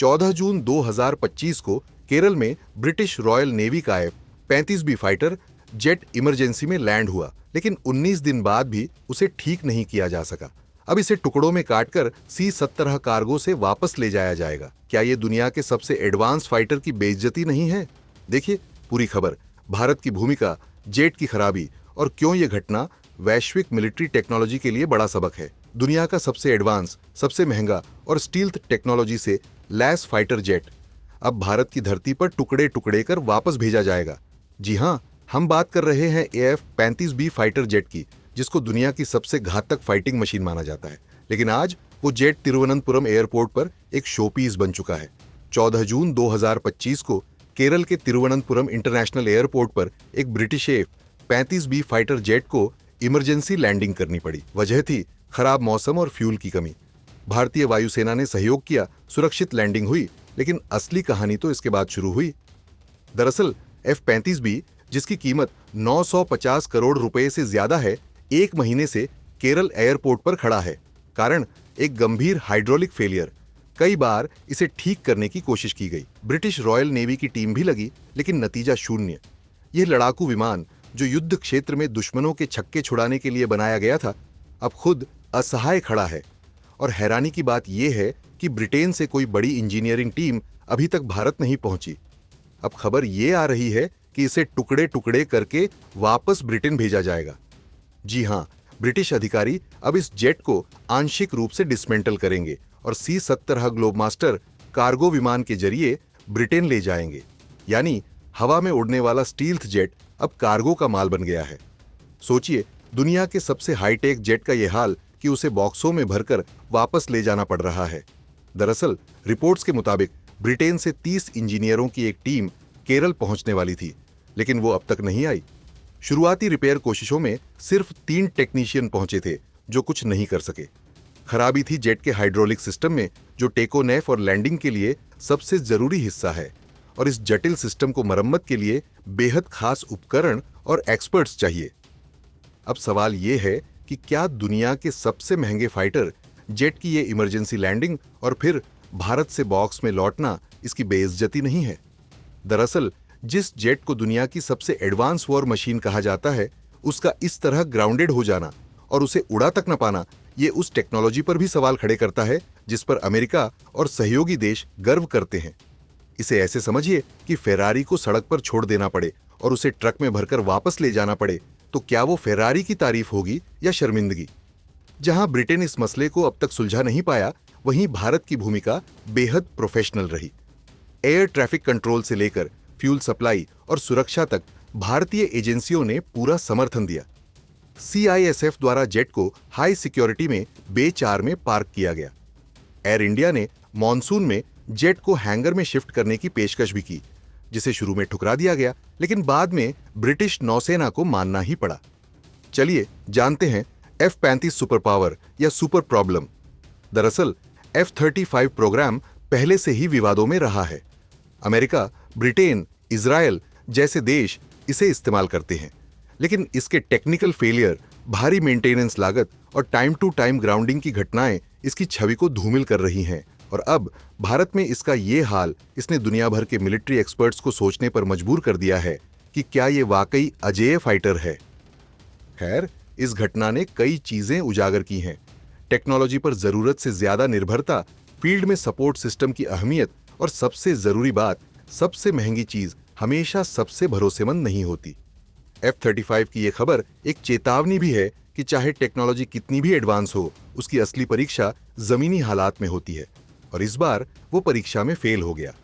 14 जून 2025 को केरल में British royal navy का F-35B फाइटर जेट इमरजेंसी में लैंड हुआ, लेकिन 19 दिन बाद भी उसे ठीक नहीं किया जा सका। अब इसे टुकड़ों में काटकर C-17 कार्गो से वापस ले जाया जाएगा। क्या ये दुनिया के सबसे एडवांस फाइटर की बेइज्जती नहीं है? देखिए पूरी खबर, भारत की भूमिका, जेट की खराबी और क्यों ये घटना वैश्विक मिलिट्री टेक्नोलॉजी के लिए बड़ा सबक है। दुनिया का सबसे एडवांस, सबसे महंगा और स्टील्थ टेक्नोलॉजी से लैस फाइटर जेट अब भारत की धरती पर टुकड़े टुकड़े कर वापस भेजा जाएगा। जी हाँ, हम बात कर रहे हैं AF-35B फाइटर जेट की, जिसको दुनिया की सबसे घातक फाइटिंग मशीन माना जाता है। लेकिन आज वो जेट तिरुवनंतपुरम एयरपोर्ट पर एक शोपीस बन चुका है। 14 जून 2025 को केरल के तिरुवनंतपुरम इंटरनेशनल एयरपोर्ट पर एक ब्रिटिश F-35B फाइटर जेट को इमरजेंसी लैंडिंग करनी पड़ी। वजह थी खराब मौसम और फ्यूल की कमी। भारतीय वायुसेना ने सहयोग किया, सुरक्षित लैंडिंग हुई, लेकिन असली कहानी तो इसके बाद शुरू हुई। दरअसल F-35B, जिसकी कीमत 950 करोड़ रुपए से ज्यादा है, एक महीने से केरल एयरपोर्ट पर खड़ा है। कारण एक गंभीर हाइड्रोलिक फेलियर। कई बार इसे ठीक करने की कोशिश की गई, ब्रिटिश रॉयल नेवी की टीम भी लगी, लेकिन नतीजा शून्य। यह लड़ाकू विमान, जो युद्ध क्षेत्र में दुश्मनों के छक्के छुड़ाने के लिए बनाया गया था, अब खुद असहाय खड़ा है। और हैरानी की बात यह है कि ब्रिटेन से कोई बड़ी इंजीनियरिंग टीम अभी तक भारत नहीं पहुंची। अब खबर यह आ रही है कि इसे टुकड़े टुकड़े करके वापस ब्रिटेन भेजा जाएगा। जी हां, ब्रिटिश अधिकारी अब इस जेट को आंशिक रूप से डिसमेंटल करेंगे और C-17 ग्लोबमास्टर कार्गो विमान के जरिए ब्रिटेन ले जाएंगे। यानी हवा में उड़ने वाला स्टील्थ जेट अब कार्गो का माल बन गया है। सोचिए, दुनिया के सबसे हाईटेक जेट का यह हाल कि उसे बॉक्सों में भरकर वापस ले जाना पड़ रहा है। दरअसल रिपोर्ट्स के मुताबिक ब्रिटेन से 30 इंजीनियरों की एक टीम केरल पहुंचने वाली थी, लेकिन वो अब तक नहीं आई। शुरुआती रिपेयर कोशिशों में सिर्फ 3 टेक्नीशियन पहुंचे थे, जो कुछ नहीं कर सके। खराबी थी जेट के हाइड्रोलिक सिस्टम में, जो टेकोनेफ और लैंडिंग के लिए सबसे जरूरी हिस्सा है। और इस जटिल सिस्टम को मरम्मत के लिए बेहद खास उपकरण और एक्सपर्ट्स चाहिए। अब सवाल यह है कि क्या दुनिया के सबसे महंगे फाइटर जेट की ये इमरजेंसी लैंडिंग और फिर भारत से बॉक्स में लौटना इसकी बेइज्जती नहीं है? दरअसल जिस जेट को दुनिया की सबसे एडवांस वॉर मशीन कहा जाता है, उसका इस तरह ग्राउंडेड हो जाना और उसे उड़ा तक न पाना, ये उस टेक्नोलॉजी पर भी सवाल खड़े करता है जिस पर अमेरिका और सहयोगी देश गर्व करते हैं। इसे ऐसे समझिए कि फेरारी को सड़क पर छोड़ देना पड़े और उसे ट्रक में भरकर वापस ले जाना पड़े, तो क्या वो फेरारी की तारीफ होगी या शर्मिंदगी? जहां ब्रिटेन इस मसले को अब तक सुलझा नहीं पाया, वहीं भारत की भूमिका बेहद प्रोफेशनल रही। एयर ट्रैफिक कंट्रोल से लेकर फ्यूल सप्लाई और सुरक्षा तक भारतीय एजेंसियों ने पूरा समर्थन दिया। CISF द्वारा जेट को हाई सिक्योरिटी में बे 4 में पार्क किया गया। एयर इंडिया ने मॉनसून में जेट को हैंगर में शिफ्ट करने की पेशकश भी की, जिसे शुरू में ठुकरा दिया गया, लेकिन बाद में ब्रिटिश नौसेना को मानना ही पड़ा। चलिए जानते हैं F-35 सुपर पावर या सुपर प्रॉब्लम। दरअसल F-35 प्रोग्राम पहले से ही विवादों में रहा है। अमेरिका, ब्रिटेन, इजराइल जैसे देश इसे इस्तेमाल करते हैं, लेकिन इसके टेक्निकल फेलियर, भारी मेंटेनेंस लागत और टाइम टू टाइम ग्राउंडिंग की घटनाएं इसकी छवि को धूमिल कर रही हैं। और अब भारत में इसका ये हाल इसने दुनिया भर के मिलिट्री एक्सपर्ट्स को सोचने पर मजबूर कर दिया है कि क्या ये वाकई अजेय फाइटर है। खैर, इस घटना ने कई चीजें उजागर की हैं। टेक्नोलॉजी पर जरूरत से ज्यादा निर्भरता, फील्ड में सपोर्ट सिस्टम की अहमियत और सबसे जरूरी बात, सबसे महंगी चीज हमेशा सबसे भरोसेमंद नहीं होती। F-35 की यह खबर एक चेतावनी भी है कि चाहे टेक्नोलॉजी कितनी भी एडवांस हो, उसकी असली परीक्षा जमीनी हालात में होती है, और इस बार वो परीक्षा में फेल हो गया।